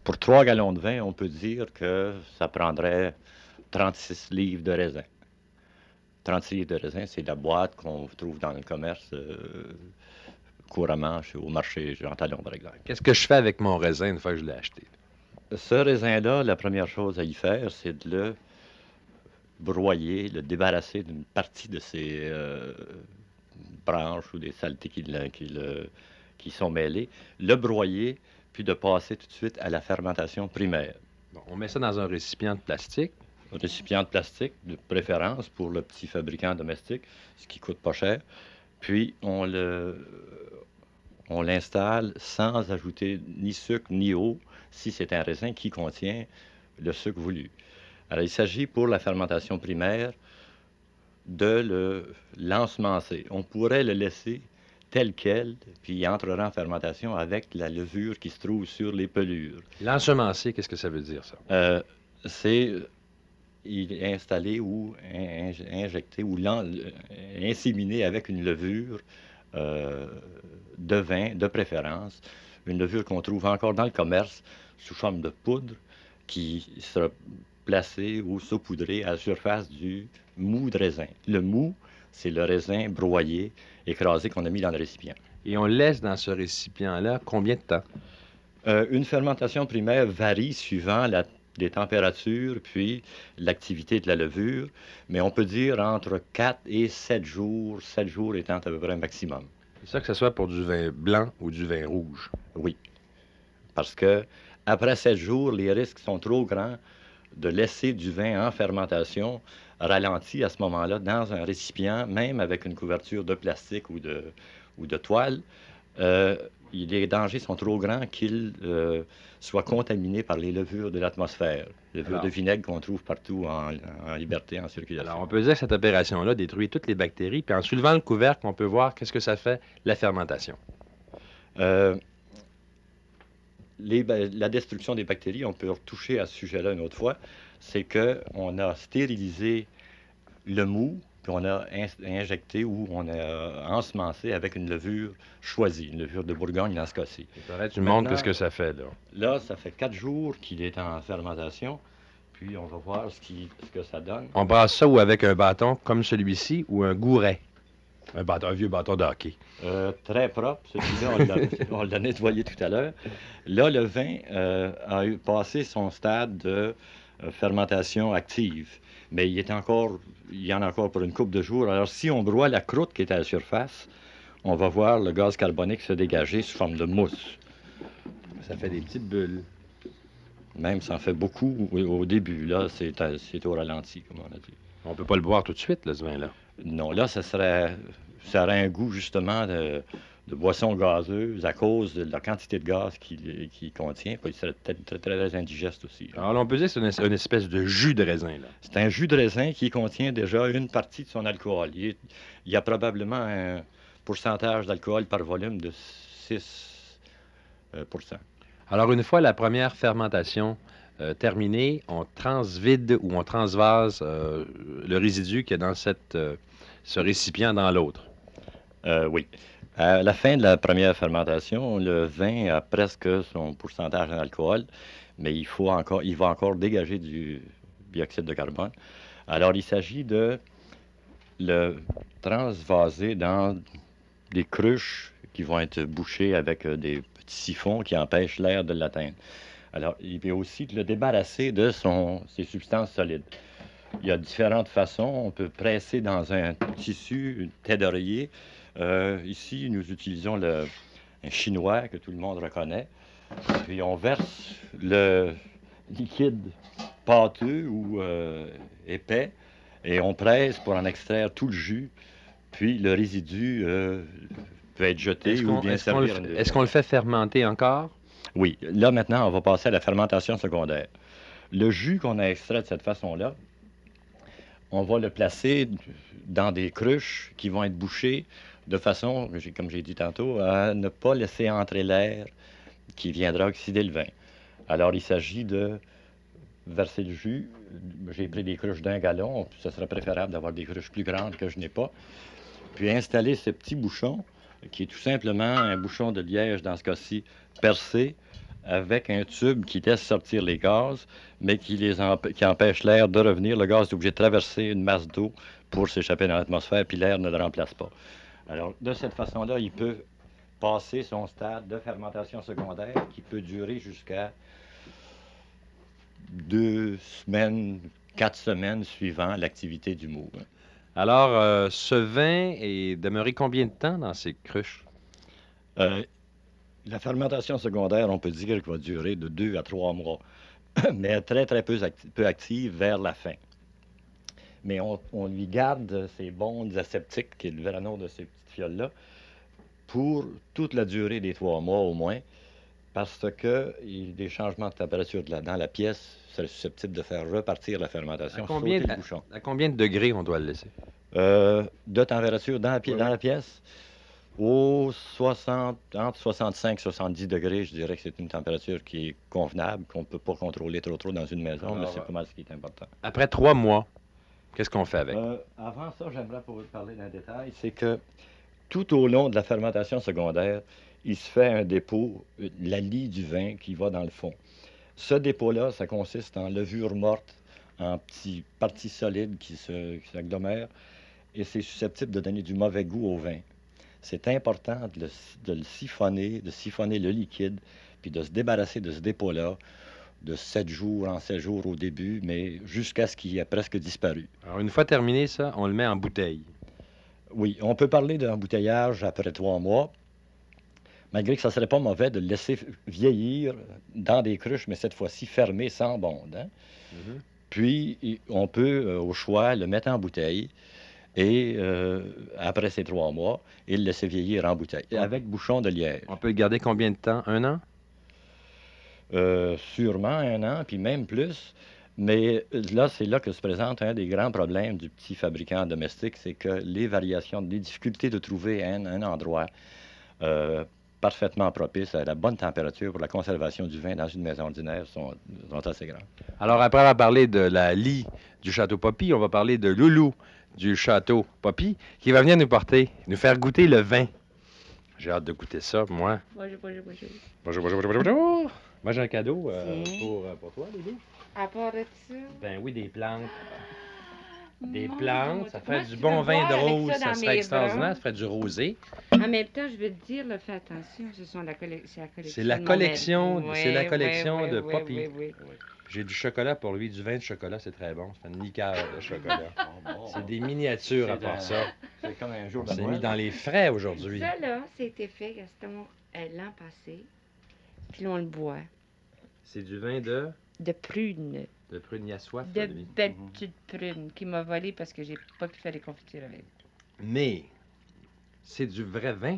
Pour 3 gallons de vin, on peut dire que ça prendrait 36 livres de raisin. 36 livres de raisin, c'est la boîte qu'on trouve dans le commerce couramment au marché Jean Talon, par exemple. Qu'est-ce que je fais avec mon raisin une fois que je l'ai acheté? Ce raisin-là, la première chose à y faire, c'est de le broyer, le débarrasser d'une partie de ses branches ou des saletés qui sont mêlées, le broyer, puis de passer tout de suite à la fermentation primaire. Bon, on met ça dans un récipient de plastique. Récipient de plastique, de préférence pour le petit fabricant domestique, ce qui coûte pas cher. Puis on l'installe sans ajouter ni sucre ni eau, si c'est un raisin qui contient le sucre voulu. Alors, il s'agit pour la fermentation primaire de l'ensemencer. On pourrait le laisser tel quel, puis il entrera en fermentation avec la levure qui se trouve sur les pelures. L'ensemencier, qu'est-ce que ça veut dire, ça? C'est il est installé ou injecté ou inséminé avec une levure euh, de vin, de préférence, une levure qu'on trouve encore dans le commerce sous forme de poudre qui sera placée ou saupoudrée à la surface du mou de raisin. Le mou, c'est le raisin broyé, écrasé qu'on a mis dans le récipient. Et on laisse dans ce récipient-là combien de temps? Une fermentation primaire varie suivant les températures, puis l'activité de la levure, mais on peut dire entre 4 et 7 jours étant à peu près un maximum. C'est ça que ce soit pour du vin blanc ou du vin rouge. Oui, parce que après 7 jours, les risques sont trop grands de laisser du vin en fermentation ralenti à ce moment-là dans un récipient, même avec une couverture de plastique ou de toile. Euh, les dangers sont trop grands qu'ils soient contaminés par les levures de l'atmosphère, levures de Alors, vinaigre qu'on trouve partout en liberté, en alors, circulation. on peut dire que cette opération-là détruit toutes les bactéries, puis en soulevant le couvercle, on peut voir qu'est-ce que ça fait, la fermentation. Euh, la destruction des bactéries, on peut retoucher à ce sujet-là une autre fois, c'est qu'on a stérilisé le mou, puis on a injecté ou on a ensemencé avec une levure choisie, une levure de Bourgogne dans ce cas-ci. Il faudrait que tu me montres Maintenant, qu'est-ce que ça fait, là. là, ça fait 4 jours qu'il est en fermentation, puis on va voir ce que ça donne. On brasse ça ou avec un bâton comme celui-ci ou un gouret. Un vieux bâton de hockey. Très propre, celui-là, on l'a nettoyé tout à l'heure. Là, le vin passé son stade de fermentation active, mais il y en a encore pour une couple de jours. Alors, si on broie la croûte qui est à la surface, on va voir le gaz carbonique se dégager sous forme de mousse. Ça fait des petites bulles. Même, ça en fait beaucoup au début. Là, c'est au ralenti, comme on a dit. On peut pas le boire tout de suite, là, ce vin-là. Non, là, ça aurait un goût justement de boisson gazeuse à cause de la quantité de gaz qu'il contient. Puis il serait peut-être très, très indigeste aussi, là. Alors, là, on peut dire que c'est une espèce de jus de raisin, là. C'est un jus de raisin qui contient déjà une partie de son alcool. Il y a probablement un pourcentage d'alcool par volume de 6 pour cent. Alors, une fois la première fermentation terminée, on transvide ou on transvase le résidu qu'il y a dans ce récipient dans l'autre. Oui. À la fin de la première fermentation, le vin a presque son pourcentage en alcool, mais il va encore dégager du dioxyde de carbone. Alors, il s'agit de le transvaser dans des cruches qui vont être bouchées avec des petits siphons qui empêchent l'air de l'atteindre. Alors, il peut aussi le débarrasser de ses substances solides. Il y a différentes façons. On peut presser dans un tissu, une tête d'oreiller. Ici, nous utilisons un chinois que tout le monde reconnaît. Puis on verse le liquide pâteux ou épais et on presse pour en extraire tout le jus. Puis le résidu peut être jeté ou bien servir à une Est-ce deuxième qu'on le fois. fait fermenter encore? Oui, là maintenant, on va passer à la fermentation secondaire. Le jus qu'on a extrait de cette façon-là, on va le placer dans des cruches qui vont être bouchées de façon, comme j'ai dit tantôt, à ne pas laisser entrer l'air qui viendra oxyder le vin. Alors, il s'agit de verser le jus. J'ai pris des cruches d'1 gallon. Ce serait préférable d'avoir des cruches plus grandes que je n'ai pas. Puis installer ce petit bouchon, qui est tout simplement un bouchon de liège, dans ce cas-ci, percé avec un tube qui laisse sortir les gaz, mais qui empêche l'air de revenir. Le gaz est obligé de traverser une masse d'eau pour s'échapper dans l'atmosphère, puis l'air ne le remplace pas. Alors, de cette façon-là, il peut passer son stade de fermentation secondaire qui peut durer jusqu'à 2 semaines, 4 semaines, suivant l'activité du moule. Alors, ce vin est demeuré combien de temps dans ces cruches? Euh, la fermentation secondaire, on peut dire qu'elle va durer de 2 à 3 mois, mais très, très peu active vers la fin. Mais on lui garde ses bondes aseptiques, qui est le vrai nom de ces petites fioles-là, pour toute la durée des 3 mois au moins, parce que des changements de température dans la pièce seraient susceptibles de faire repartir la À fermentation, combien, sauter le bouchon. à combien de degrés on doit le laisser? De température dans Oui, dans oui. la pièce, entre 65 et 70 degrés, je dirais que c'est une température qui est convenable, qu'on ne peut pas contrôler trop dans une maison, mais Alors, c'est pas mal ce qui est important. après 3 mois, qu'est-ce qu'on fait avec? Avant ça, j'aimerais vous parler d'un détail, c'est que tout au long de la fermentation secondaire, il se fait un dépôt, la lie du vin qui va dans le fond. Ce dépôt-là, ça consiste en levure morte, en petites parties solides qui s'agglomèrent, et c'est susceptible de donner du mauvais goût au vin. C'est important de le siphonner, de siphonner le liquide, puis de se débarrasser de ce dépôt-là de 7 jours en 7 jours au début, mais jusqu'à ce qu'il ait presque disparu. Alors, une fois terminé ça, on le met en bouteille. Oui, on peut parler d'embouteillage après 3 mois, malgré que ça ne serait pas mauvais de le laisser vieillir dans des cruches, mais cette fois-ci fermées sans bonde, hein. Mhm. Puis, on peut, au choix, le mettre en bouteille et, après ces 3 mois, et le laisser vieillir en bouteille, On, avec bouchon de liège. on peut le garder combien de temps? 1 an? Sûrement 1 an, puis même plus. Mais là, c'est là que se présente un des grands problèmes du petit fabricant domestique, c'est que les difficultés de trouver un endroit euh, parfaitement propice à la bonne température pour la conservation du vin dans une maison ordinaire sont assez grandes. Alors, après avoir parlé de la Lie du Château Poppy, on va parler de Loulou du Château Poppy, qui va venir nous faire goûter le vin. J'ai hâte de goûter ça, moi. Bonjour, bonjour, bonjour. Bonjour, bonjour, bonjour, bonjour. Moi, j'ai un cadeau Tiens. pour toi, Loulou. À part de ça. Ben oui, des plantes. Des Mon plantes, Dieu, ça comment ferait du tu bon veux vin de boire avec rose, ça ça dans serait mes extraordinaire, bras? ça ferait du rosé. En même temps, je veux te dire, là, fais attention, ce sont C'est la collection, c'est la collection de Poppy. Oui, oui. J'ai du chocolat pour lui, du vin de chocolat, c'est très bon. C'est une liqueur de chocolat. Bon. C'est des miniatures à part ça. C'est comme un jour On de s'est mis Noël. dans les frais aujourd'hui. Ça, là, c'était fait, Gaston, l'an passé. Puis là, on le boit. C'est du vin De prune. de prune à soif, De lui. belle petite prune qui m'a volé parce que j'ai pas pu faire les confitures avec. Mais c'est du vrai vin.